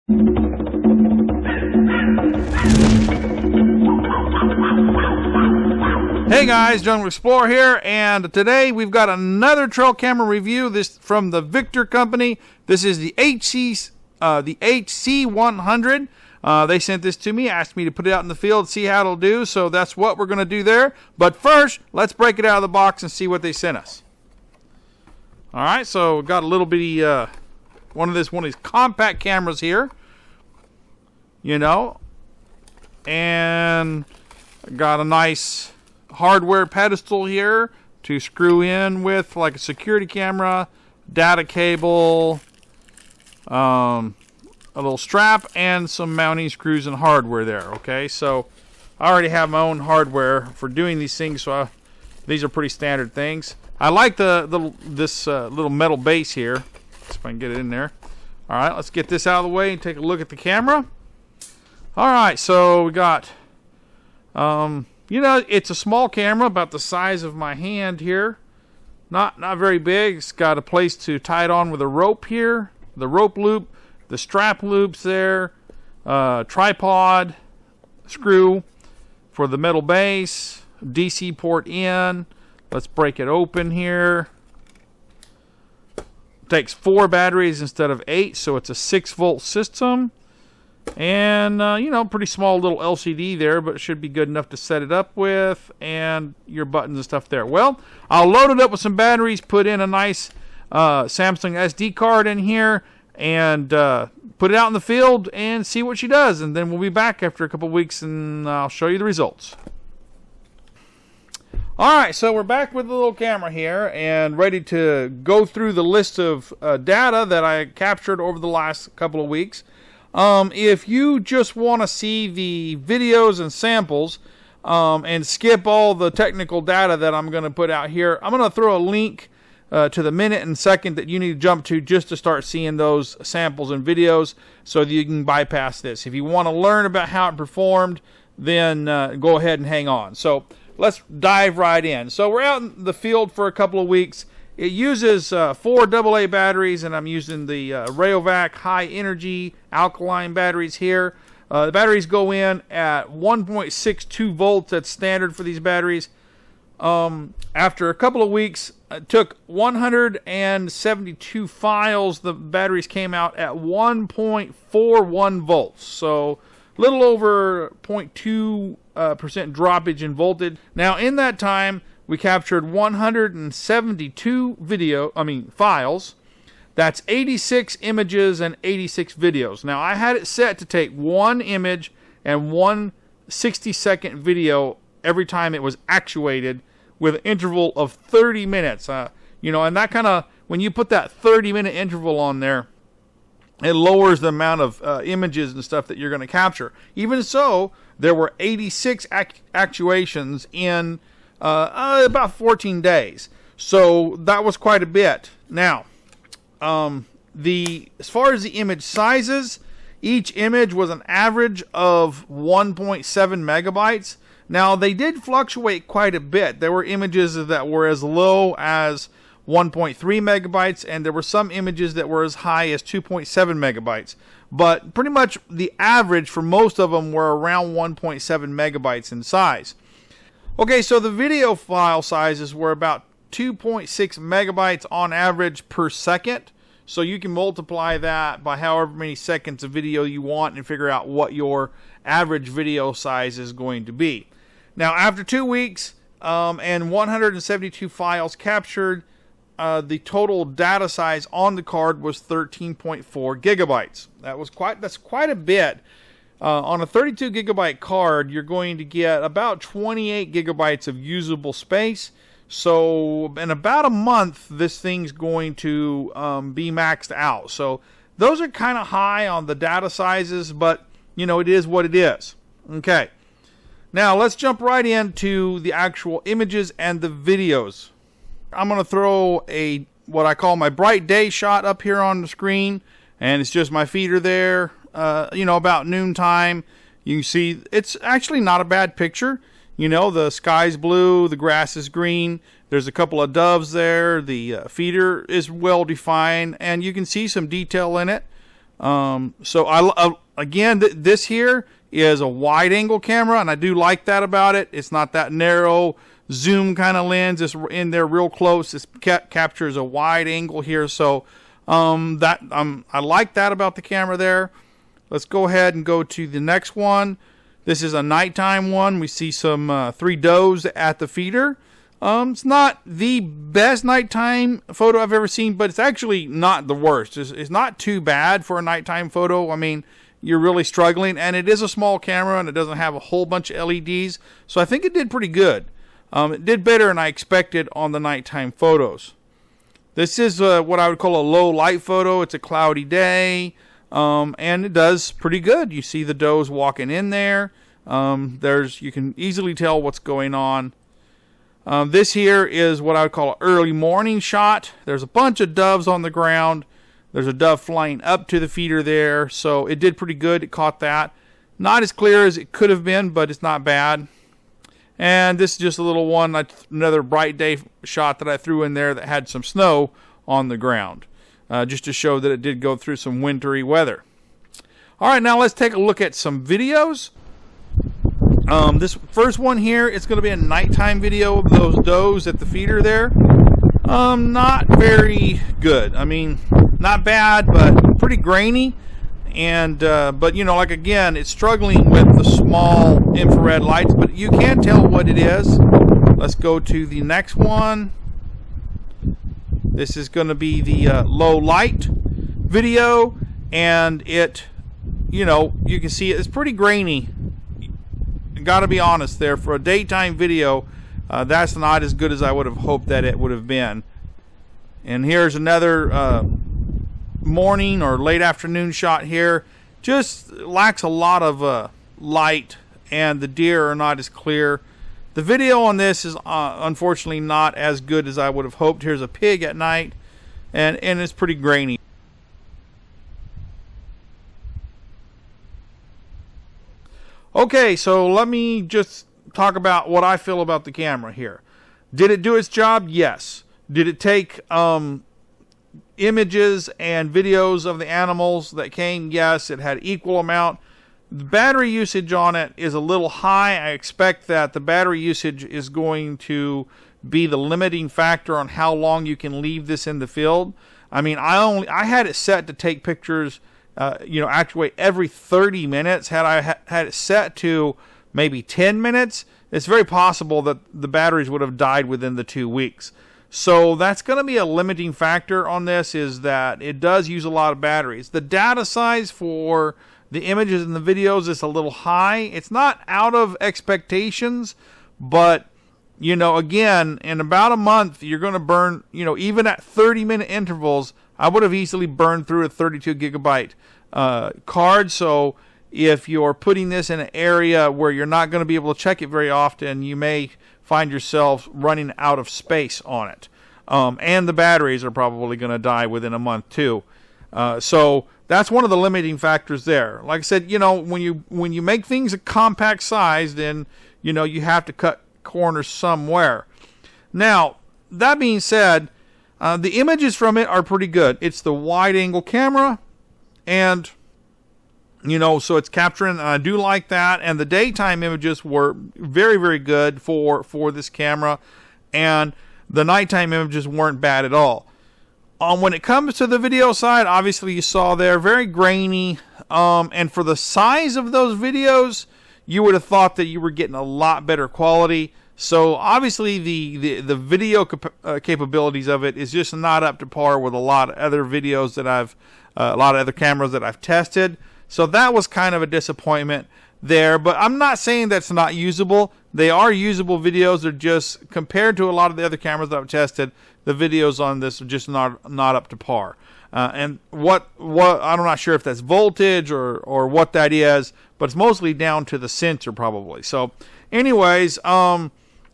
Hey guys, Jungle Explorer here, and today we've got another trail camera review. This from the Victure company. This is the HC100. They sent this to me, asked me to put it out in the field, see how it'll do. So that's what we're going to do there. But first, let's break it out of the box and see what they sent us. All right, so we've got a little bitty one of these compact cameras here, you know, and got a nice hardware pedestal here to screw in with, like a security camera, data cable, a little strap, and some mounting screws and hardware there. Okay, so I already have my own hardware for doing these things, so these are pretty standard things. I like this little metal base here. See if I can get it in there. All right, let's get this out of the way and take a look at the camera. All right, so we got you know, it's a small camera, about the size of my hand here. Not very big. It's got a place to tie it on with a rope here. The rope loop, the strap loops there, tripod screw for the metal base, DC port in. Let's break it open here. Takes 4 batteries instead of 8, so it's a 6-volt system. And, you know, pretty small little LCD there, but it should be good enough to set it up with, and your buttons and stuff there. Well, I'll load it up with some batteries, put in a nice Samsung SD card in here, and put it out in the field and see what she does. And then we'll be back after a couple weeks, and I'll show you the results. Alright, so we're back with the little camera here, and ready to go through the list of data that I captured over the last couple of weeks. If you just want to see the videos and samples and skip all the technical data that I'm going to put out here, I'm going to throw a link to the minute and second that you need to jump to just to start seeing those samples and videos so that you can bypass this. If you want to learn about how it performed, then go ahead and hang on. So let's dive right in. So we're out in the field for a couple of weeks. It uses 4 AA batteries, and I'm using the Rayovac high energy alkaline batteries here. The batteries go in at 1.62 volts. That's standard for these batteries. After a couple of weeks, it took 172 files. The batteries came out at 1.41 volts. So a little over 0.2% droppage in voltage. Now in that time, we captured 172 files. That's 86 images and 86 videos. Now, I had it set to take 1 image and 1 60-second video every time it was actuated with an interval of 30 minutes. You know, and that kind of, when you put that 30-minute interval on there, it lowers the amount of images and stuff that you're going to capture. Even so, there were 86 actuations in about 14 days. So that was quite a bit. Now, as far as the image sizes, each image was an average of 1.7 megabytes. Now, they did fluctuate quite a bit. There were images that were as low as 1.3 megabytes, and there were some images that were as high as 2.7 megabytes. But pretty much the average for most of them were around 1.7 megabytes in size. Okay, so the video file sizes were about 2.6 megabytes on average per second. So you can multiply that by however many seconds of video you want and figure out what your average video size is going to be. Now, after 2 weeks and 172 files captured, the total data size on the card was 13.4 gigabytes. That's quite a bit. On a 32 gigabyte card, you're going to get about 28 gigabytes of usable space. So in about a month, this thing's going to be maxed out. So those are kind of high on the data sizes, but you know, it is what it is. Okay. Now let's jump right into the actual images and the videos. I'm going to throw what I call my bright day shot up here on the screen, and it's just my feeder there. You know, about noontime. You can see it's actually not a bad picture. You know, the sky's blue, the grass is green, there's a couple of doves there, the feeder is well defined, and you can see some detail in it. So again, this here is a wide angle camera, and I do like that about it. It's not that narrow zoom kind of lens. It's in there real close. This captures a wide angle here, so I like that about the camera there. Let's go ahead and go to the next one. This is a nighttime one. We see some 3 does at the feeder. It's not the best nighttime photo I've ever seen, but it's actually not the worst. It's not too bad for a nighttime photo. I mean, you're really struggling, and it is a small camera, and it doesn't have a whole bunch of LEDs, so I think it did pretty good. It did better than I expected on the nighttime photos. This is what I would call a low light photo. It's a cloudy day, and it does pretty good. You see the does walking in there. You can easily tell what's going on. This here is what I would call an early morning shot. There's a bunch of doves on the ground. There's a dove flying up to the feeder there, so it did pretty good. It caught that. Not as clear as it could have been, but it's not bad. And this is just a little one, another bright day shot that I threw in there that had some snow on the ground, just to show that it did go through some wintry weather. All right, now let's take a look at some videos. This first one here, it's going to be a nighttime video of those does at the feeder there. Not very good. I mean, not bad, but pretty grainy. And but you know, like again, it's struggling with the small infrared lights, but you can tell what it is. Let's go to the next one. This is going to be the low light video, and it, you know, you can see it's pretty grainy. Got to be honest there, for a daytime video, that's not as good as I would have hoped that it would have been. And here's another morning or late afternoon shot here. Just lacks a lot of light, and the deer are not as clear. The video on this is unfortunately not as good as I would have hoped. Here's a pig at night, and it's pretty grainy. Okay, so let me just talk about what I feel about the camera here. Did it do its job? Yes. Did it take images and videos of the animals that came? Yes, it had equal amount. The battery usage on it is a little high. I expect that the battery usage is going to be the limiting factor on how long you can leave this in the field. I mean, I had it set to take pictures, actually every 30 minutes. Had I had it set to maybe 10 minutes, it's very possible that the batteries would have died within the 2 weeks. So that's going to be a limiting factor on this, is that it does use a lot of batteries. The data size for the images and the videos is a little high. It's not out of expectations, but, you know, again, in about a month, you're going to burn, even at 30-minute intervals, I would have easily burned through a 32 gigabyte card. So if you're putting this in an area where you're not going to be able to check it very often, you may find yourself running out of space on it. And the batteries are probably going to die within a month too. So that's one of the limiting factors there. Like I said, when you make things a compact size, then, you have to cut corners somewhere. Now, that being said, the images from it are pretty good. It's the wide angle camera, and so it's capturing, and I do like that. And the daytime images were very, very good for this camera, and the nighttime images weren't bad at all. When it comes to the video side, obviously you saw there, very grainy, and for the size of those videos, you would have thought that you were getting a lot better quality. So obviously the video capabilities of it is just not up to par with a lot of other videos that a lot of other cameras that I've tested. So that was kind of a disappointment there, but I'm not saying that's not usable. They are usable videos. They're just, compared to a lot of the other cameras that I've tested, the videos on this are just not up to par. And what I'm not sure if that's voltage or what that is, but it's mostly down to the sensor probably. So anyways, I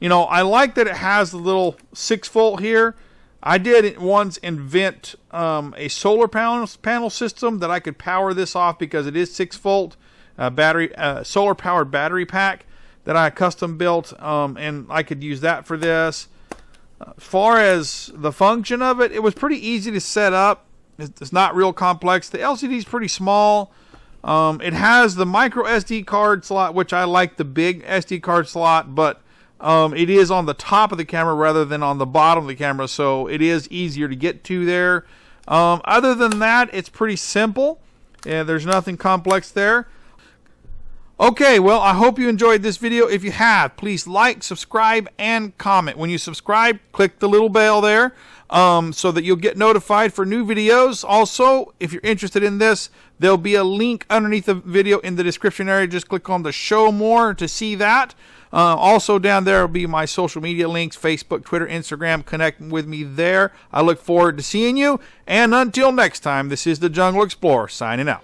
like that it has the little 6-volt here. I did once invent a solar panel system that I could power this off, because it is 6-volt solar powered battery pack that I custom built, and I could use that for this. As far as the function of it, it was pretty easy to set up. It's not real complex. The LCD is pretty small. It has the micro SD card slot, which I like the big SD card slot, but it is on the top of the camera rather than on the bottom of the camera, so it is easier to get to there. Other than that, it's pretty simple. Yeah, there's nothing complex there. Okay, well, I hope you enjoyed this video. If you have, please like, subscribe, and comment. When you subscribe, click the little bell there so that you'll get notified for new videos. Also, if you're interested in this, there'll be a link underneath the video in the description area. Just click on the show more to see that. Also down there will be my social media links, Facebook, Twitter, Instagram. Connect with me there. I look forward to seeing you. And until next time, this is the Jungle Explorer signing out.